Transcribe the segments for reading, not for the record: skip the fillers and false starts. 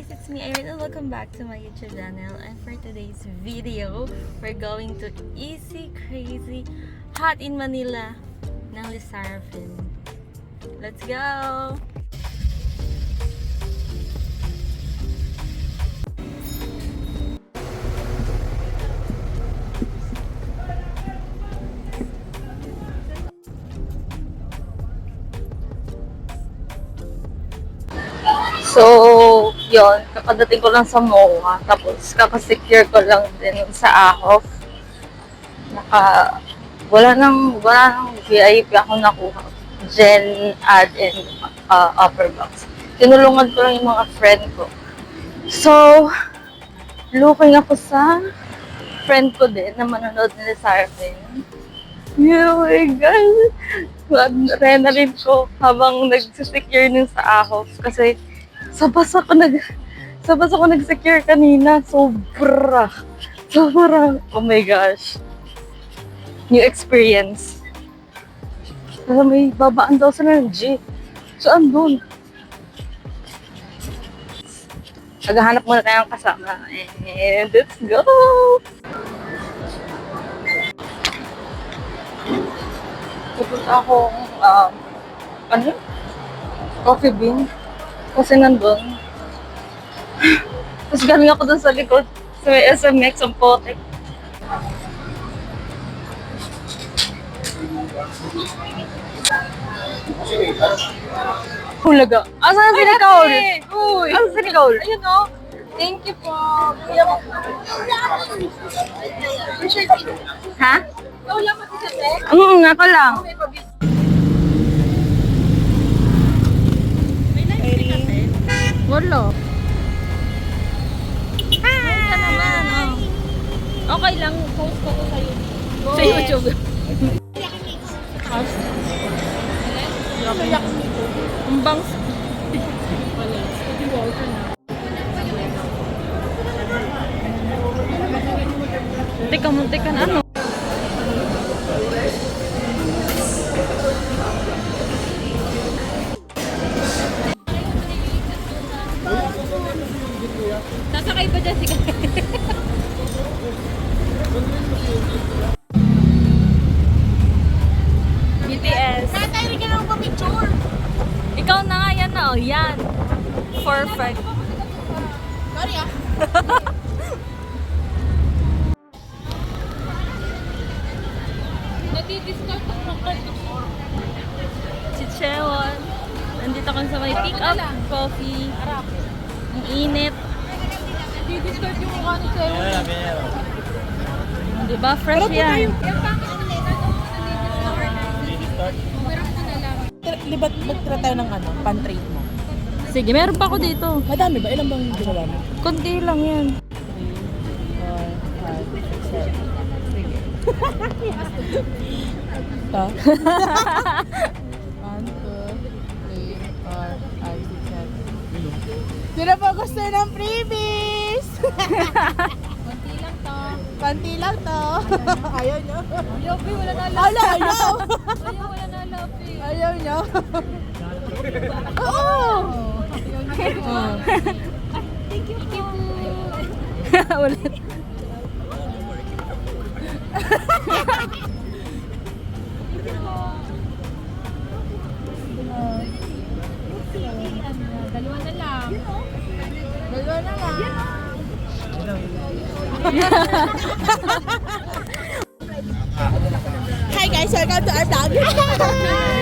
it's me Irene and welcome back to my YouTube channel. And for today's video, we're going to Easy Crazy Hot in Manila ng Lizarafin. Let's go! So, yon, kakadating ko lang sa MOA, tapos kakasecure ko lang din sa AHOF. Wala nang VIP ako nakuha. Gen, add, and upper box. Tinulungan ko lang yung mga friend ko. So, looking ako sa friend ko din na manonood ni Lizarafin. Oh my God! Adrenaline ko habang nagsisecure nun sa AHOF kasi sa bus ako nag-secure kanina. Sobra. Oh my gosh. New experience. Pero may babaan daw sa energy. Saan dun? Naghahanap muna tayong kasama. And let's go! Pupunta akong, Coffee Bean. Kasi nandun. Tapos galing ako dun sa likod. Sa may SMX ang potek. Hulaga. Asan ang sinikaul? Uy! Asan ang sinikaul? Ayun o. Thank you po. Ha? Ikaw lang matisate? Ako lang. Wala. Hi! Naman, oh. Okay lang, post ko sa YouTube. Sa YouTube. Ang bangs. Muntik ka na ano? Sasakay ba dyan si BTS. Tatay rin ka lang pa-picture. Ikaw na nga yan na, oh. Yan. Perfect. Sorry ah. Nadi-discount ako ng Chichewan. Nandito kami sa may pick-up coffee. Ang init. Di-discard yung mukha ni Chewan. Diba? Fresh yan. Libat magtira tayo ng pan-trade mo. Sige, meron pa ako dito. Madami ba? Ilan bang ginawa mo? Kunti lang yan. 3, 4, 5, 6, 7. Sige. Ito. 1, 2, 3, 4, 5, 6, 7. Sino pa gusto ng freebies? Konti lang to. Ayaw nyo. Ayaw, wala na lang. Ayaw. Wala na lang. Ayaw nyo. Oo. Thank you po. Ulit. Dalawa na lang. Hi guys, welcome to our vlog.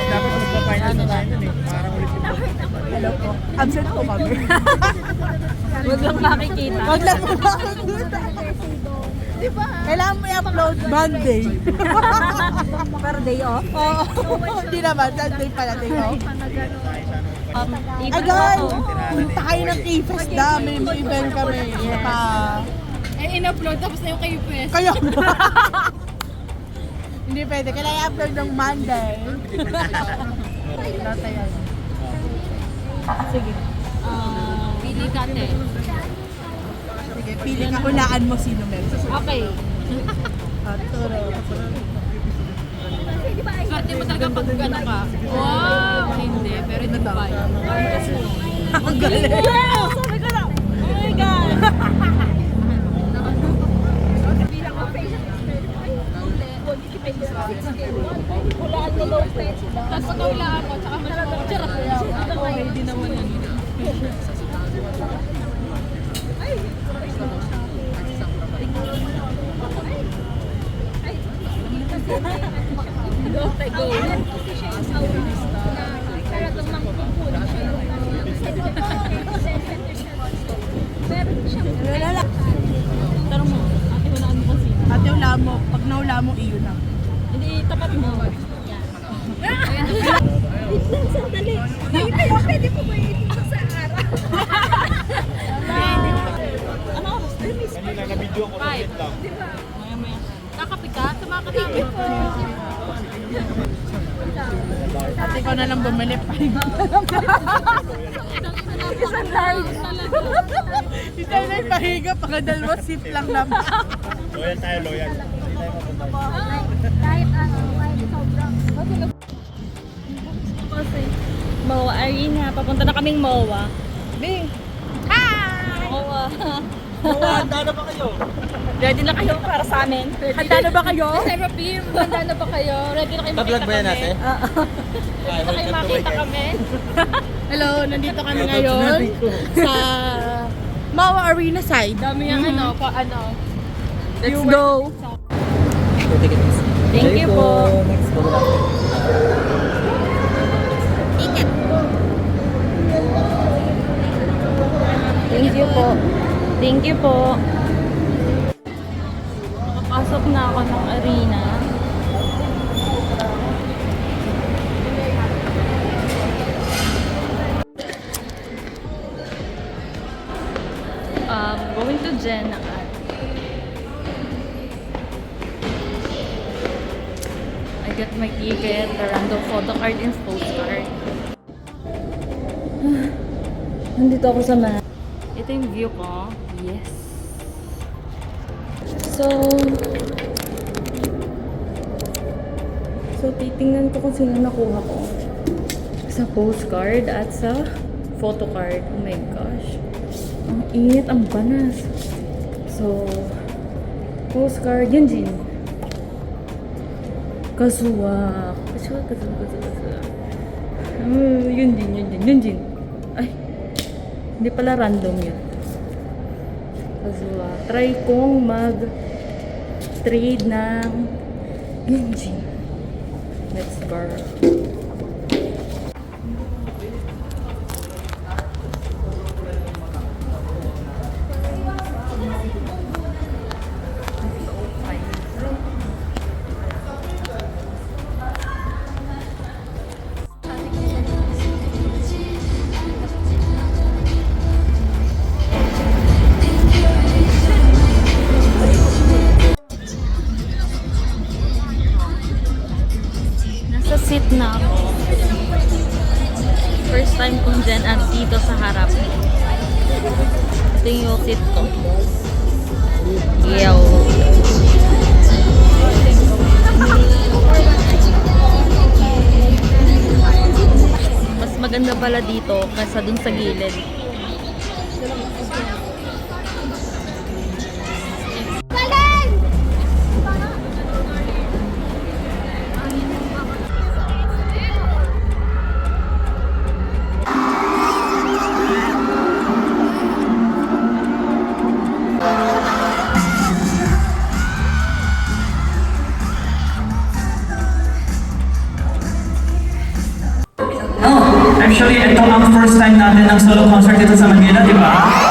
Dapat magpa-finance na tayo nun eh. Parang ulit yung Hello po. Absent po kami. Huwag lang makikita. Wag lang po makikita. Diba? Kailangan mo i-upload Monday. Per day off? Oo. Hindi naman, Sunday pala day off. Ay Ay guys, punta kayo ng K-Fest na. May event kami. in-upload tapos na yung kayo pwes. Kayo. Hindi pwede. Kailangan i-upload ng Monday. Natayan. Sige. Pili ka, te. Sige, pili ka. Hulaan mo sino meron. Okay. Turo. Swerte mo talaga pag gano'n ka. Wow! Hindi, pero hindi ba yun? Ang galing. Sabi ko lang. Tanong mo, ate hulaan mo kasi. Ate, wala mo. Pag nawala mo, iyo na. Hindi, tapat mo. Yan. Sandali. Pwede po ba dito sa araw? Ano? Kanina na-video ko sa net lang. Maya-maya. Kakapit ka? Tumakot namin. Ate ko na lang bumili pa. Isang large. Isang na pahiga, paka dalawa seat lang naman. Loyal tayo, loyal. Hindi tayo mapunta. Kahit ano, kahit sobrang. Kasi, MOA Arena. Papunta na kaming MOA. Bing! MOA. Handa na ba kayo? Ready na kayo para sa amin? Handa na ba kayo? Therapy, handa na ba kayo? Ready na kayo makita Pa-vlog ba yan kami? natin? Ready na kayo makita kami? Hello, nandito kami ngayon sa Mawa Arena side. Dami yung ano, pa ano. Let's go! Thank you po. Next po. Thank you po. Thank you po. Nakapasok na ako ng arena. Going to Jen at I got my ticket, a random photo card and postcard. Nandito ako sa map. Ito yung view ko. Yes. So titingnan ko kung sino nakuha ko. Sa postcard at sa photo card. Oh my gosh. Ang init, ang banas. So, postcard, Yunjin. Kazuwa. Kazuwa. Yunjin. Ay, hindi pala random yun. Kazuwa. Try kong mag-trade ng Yunjin. Let's go. Nasa seat na ako. First time kong dyan at dito sa harap. Ito yung seat ko. Yow. Mas maganda pala dito kaysa dun sa gilid. Actually, ito ang first time natin ng solo concert dito sa Manila, di ba?